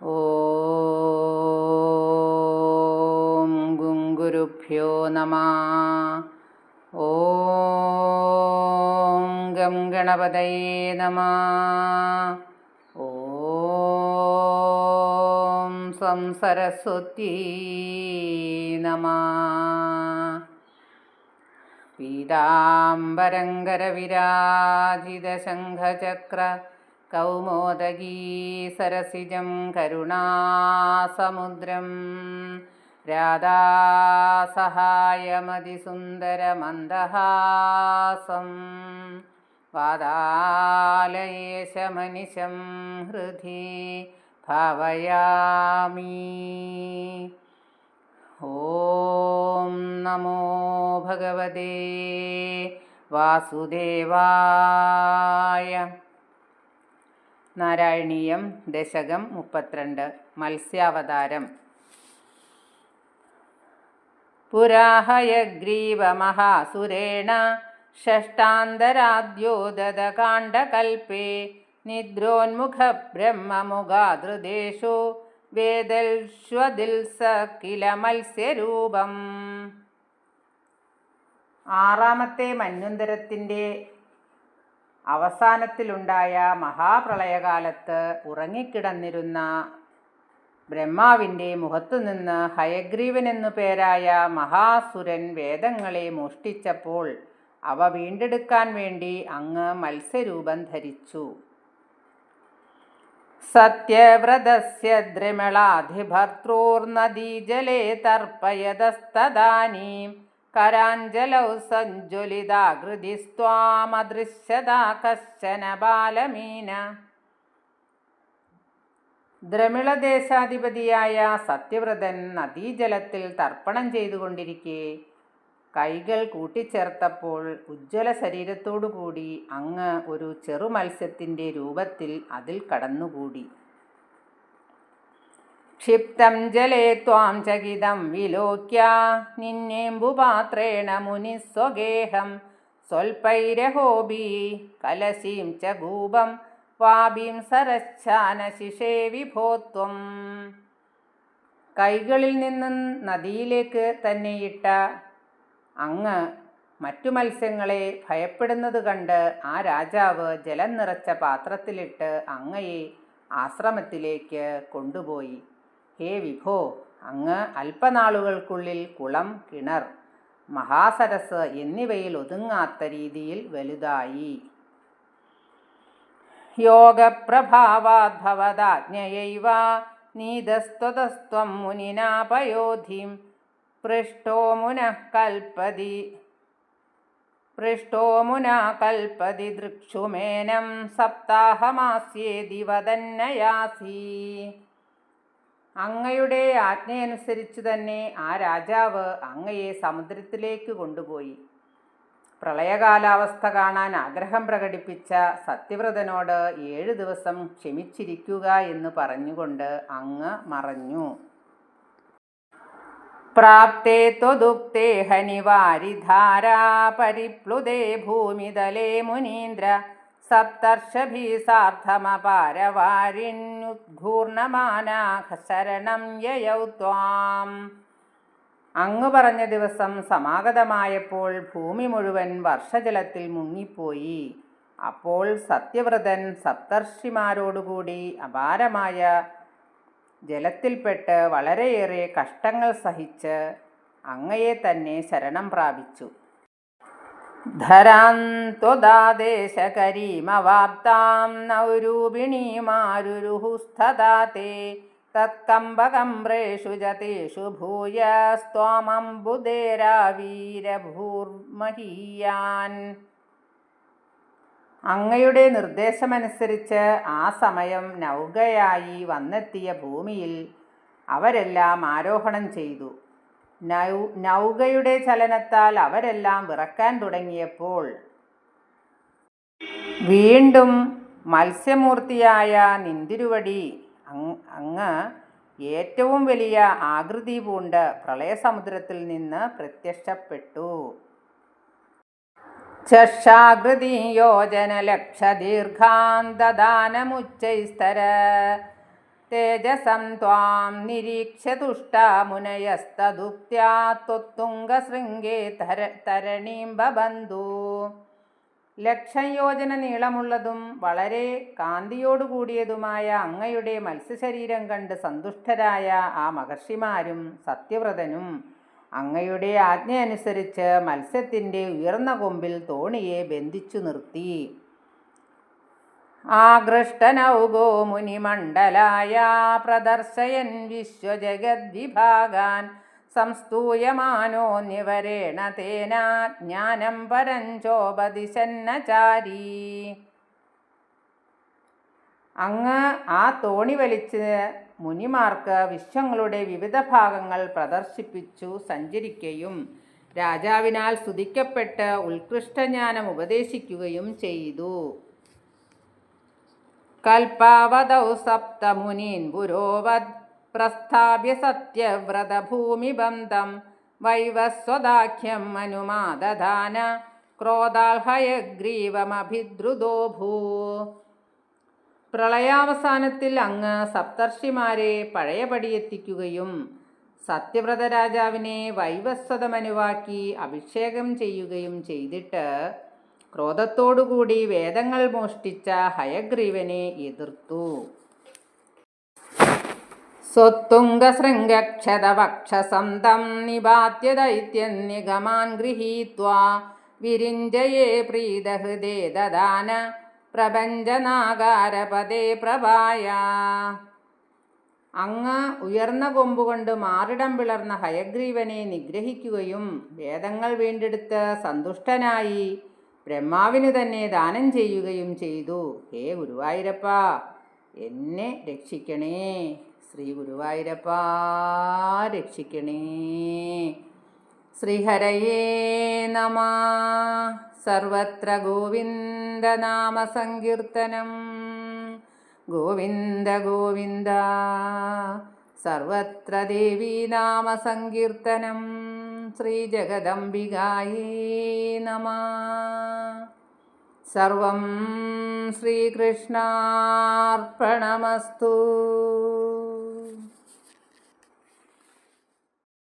ഓം ഗുരുഭ്യോ നമഃ. ഓം ഗം ഗണപതയേ നമഃ. ഓം സ്വം സരസ്വത്യേ നമഃ. പീതാംബരംഗരവിരാജിതശംഖചക്ര കൗമോദഗീ സരസിജം കരുണാസമുദ്രം രാധാസഹായമതിസുന്ദരമന്ദഹാസം വാതാലയേശമനിശം ഹൃദി ഭാവയാമി. ഓം നമോ ഭഗവതേ വാസുദേവായ. നാരായണീയം ദശകം 32. മത്സ്യാവതാരം. പുരാഹയഗ്രീവമഹാസുരേണ ഷഷ്ടാന്തരാദ്യോദതകാണ്ഡകൽപേ നിദ്രോന്മുഖബ്രഹ്മമുഖാധൃതേഷു വേദൽശ്വദിൽസ കില മത്സ്യരൂപം. ആറാമത്തെ മന്വന്തരത്തിൻ്റെ അവസാനത്തിലുണ്ടായ മഹാപ്രളയകാലത്ത് ഉറങ്ങിക്കിടന്നിരുന്ന ബ്രഹ്മാവിൻ്റെ മുഖത്തുനിന്ന് ഹയഗ്രീവനെന്നു പേരായ മഹാസുരൻ വേദങ്ങളെ മോഷ്ടിച്ചപ്പോൾ അവ വീണ്ടെടുക്കാൻ വേണ്ടി അങ്ങ് മത്സ്യരൂപം ധരിച്ചു. സത്യവ്രതസ്യ ദ്രിമളാധിഭർതൃർനദീജലേ തർപ്പയതസ്തദാനീം കരാഞ്ജലൗ സഞ്ജ്വലിതാകൃതിസ്ത്വാമദൃശ്യതാ കശ്ചന ബാലമീന. ദ്രമിളദേശാധിപതിയായ സത്യവ്രതൻ നദീജലത്തിൽ തർപ്പണം ചെയ്തുകൊണ്ടിരിക്കെ കൈകൾ കൂട്ടിച്ചേർത്തപ്പോൾ ഉജ്ജ്വല ശരീരത്തോടുകൂടി അങ്ങ് ഒരു ചെറു മത്സ്യത്തിൻ്റെ രൂപത്തിൽ അതിൽ കടന്നുകൂടി. ക്ഷിപ്തം ജലേ ത്വാം ചകിതം വിലോക്യ നിന്നേമ്പുപാത്രേണ മുനിസ്വഗേഹം സ്വൽപൈരഹോബീ കലശീം ച ഗൂപം വാബീം സരച്ഛാനശിഷേ വിഭോത്വം. കൈകളിൽ നിന്നും നദിയിലേക്ക് തന്നെയിട്ട അങ്ങ് മറ്റു മത്സ്യങ്ങളെ ഭയപ്പെടുന്നത് കണ്ട് ആ രാജാവ് ജലം നിറച്ച പാത്രത്തിലിട്ട് അങ്ങയെ ആശ്രമത്തിലേക്ക് കൊണ്ടുപോയി. ഹേ വിഭോ, അങ്ങ് അല്പനാളുകൾക്കുള്ളിൽ കുളം, കിണർ, മഹാസരസ് എന്നിവയിൽ ഒതുങ്ങാത്ത രീതിയിൽ വലുതായി. യോഗപ്രഭാവാദ്ഭവദാജ്ഞയൈവ നീതസ്ത്വതസ്ത്വം മുനിനാപയോധിം പൃഷ്ടോ മുനാ കൽപ്പതി ദൃക്ഷുമേനം സപ്താഹമാസ്യേതി വദന്നയാസി. അങ്ങയുടെ ആജ്ഞയനുസരിച്ചു തന്നെ ആ രാജാവ് അങ്ങയെ സമുദ്രത്തിലേക്ക് കൊണ്ടുപോയി. പ്രളയകാലാവസ്ഥ കാണാൻ ആഗ്രഹം പ്രകടിപ്പിച്ച സത്യവ്രതനോട് 7 ദിവസം ക്ഷമിച്ചിരിക്കുക എന്ന് പറഞ്ഞുകൊണ്ട് അങ്ങ് മറഞ്ഞു. പ്രാപ്തേ ത്വദുക്തേ ഹനിവാരിധാരാ പരിപ്ലുതേ ഭൂമിതലേ മുനീന്ദ്ര സപ്തർഷഭീ സാർദ്ധമപാരവാരിണ്യുദ്ഘൂർണമാനാ ശരണം യയൗ ത്വാം. അങ്ങ് പറഞ്ഞ ദിവസം സമാഗതമായപ്പോൾ ഭൂമി മുഴുവൻ വർഷജലത്തിൽ മുങ്ങിപ്പോയി. അപ്പോൾ സത്യവ്രതൻ സപ്തർഷിമാരോടുകൂടി അപാരമായ ജലത്തിൽപ്പെട്ട് വളരെയേറെ കഷ്ടങ്ങൾ സഹിച്ച് അങ്ങയെ തന്നെ ശരണം പ്രാപിച്ചു. ധരാന്ത്വദാദേശകരീമവാപ്താം നൗരൂപിണീമാരുരുഹുസ്ഥദാതേ തത്കമ്പകമ്പ്രേഷു ജതേഷു ഭൂയസ്ത്വമംബുദേരാവീരഭൂർമഹീയാൻ. അങ്ങയുടെ നിർദ്ദേശമനുസരിച്ച് ആ സമയം നൗകയായി വന്നെത്തിയ ഭൂമിയിൽ അവരെല്ലാം ആരോഹണം ചെയ്തു. നൗകയുടെ ചലനത്താൽ അവരെല്ലാം വിറക്കാൻ തുടങ്ങിയപ്പോൾ വീണ്ടും മത്സ്യമൂർത്തിയായ നിന്തിരുവടി അങ്ങ് ഏറ്റവും വലിയ ആകൃതി പൂണ്ട് പ്രളയസമുദ്രത്തിൽ നിന്ന് പ്രത്യക്ഷപ്പെട്ടു. ചക്ഷാകൃതി യോജനലക്ഷദീർഘാന്തദാനമുച്ചൈസ്തര തേജസം ത്വാം നിരീക്ഷ്യ തുഷ്ടാ മുനയസ്തദുക്ത്യാ ത്വത്തുംഗശൃംഗേ തരണീം ബബന്ധു. ലക്ഷം യോജന നീളമുള്ളതും വളരെ കാന്തിയോടുകൂടിയതുമായ അങ്ങയുടെ മത്സ്യശരീരം കണ്ട് സന്തുഷ്ടരായ ആ മഹർഷിമാരും സത്യവ്രതനും അങ്ങയുടെ ആജ്ഞയനുസരിച്ച് മത്സ്യത്തിൻ്റെ ഉയർന്ന കൊമ്പിൽ തോണിയെ ബന്ധിച്ചു നിർത്തി. ആകൃഷ്ടനൗഗോ മുനിമണ്ഡലായ പ്രദർശയൻ വിശ്വജഗദ്വിഭാഗാൻ സംസ്തൂയമാനോ നിവരേണ തേന ജ്ഞാനം പരഞ്ചോപദിശന്നചാരി. അങ്ങ് ആ തോണി വലിച്ച് മുനിമാർക്ക് വിശ്വങ്ങളുടെ വിവിധ ഭാഗങ്ങൾ പ്രദർശിപ്പിച്ചു സഞ്ചരിക്കുകയും രാജാവിനാൽ സ്തുതിക്കപ്പെട്ട് ഉത്കൃഷ്ടജ്ഞാനം ഉപദേശിക്കുകയും ചെയ്തു. കൽപ്പാവതൗ സപ്തമുനീൻ പുരോവത് പ്രസ്ഥാപ്യ സത്യവ്രതഭൂമിബന്ധം വൈവസ്വദാഖ്യം അനുമാദധാന ക്രോധാൽഹയഗ്രീവമഭിദ്രുതോഭൂ. പ്രളയാവസാനത്തിൽ അങ്ങ് സപ്തർഷിമാരെ പഴയപടിയെത്തിക്കുകയും സത്യവ്രത രാജാവിനെ വൈവസ്വതമനുവാക്കി അഭിഷേകം ചെയ്യുകയും ചെയ്തിട്ട് ക്രോധത്തോടുകൂടി വേദങ്ങൾ മോഷ്ടിച്ച ഹയഗ്രീവനെ എതിർത്തു. സ്വത്തുംഗശൃംഗക്ഷതവക്ഷസന്തം നിപാത്യ ദൈത്യം നിഗമാൻ ഗൃഹീത്വാ വിരിഞ്ജയേ പ്രീതഹൃദേ ദദാന പ്രപഞ്ചനാകാരപദേ പ്രഭായ. അങ്ങ് ഉയർന്ന കൊമ്പുകൊണ്ട് മാറിടം പിളർന്ന ഹയഗ്രീവനെ നിഗ്രഹിക്കുകയും വേദങ്ങൾ വീണ്ടെടുത്ത് സന്തുഷ്ടനായി ബ്രഹ്മാവിന് തന്നെ ദാനം ചെയ്യുകയും ചെയ്തു. ഹേ ഗുരുവായൂരപ്പ, എന്നെ രക്ഷിക്കണേ. ശ്രീ ഗുരുവായൂരപ്പ രക്ഷിക്കണേ. ശ്രീഹരയേ നമഃ. സർവത്ര ഗോവിന്ദനാമ സങ്കീർത്തനം. ഗോവിന്ദ ഗോവിന്ദ. സർവത്ര ദേവീനാമ സങ്കീർത്തനം. ശ്രീ ജഗദംബികായേ നമഃ. സർവം ശ്രീകൃഷ്ണാർപ്പണമസ്തു.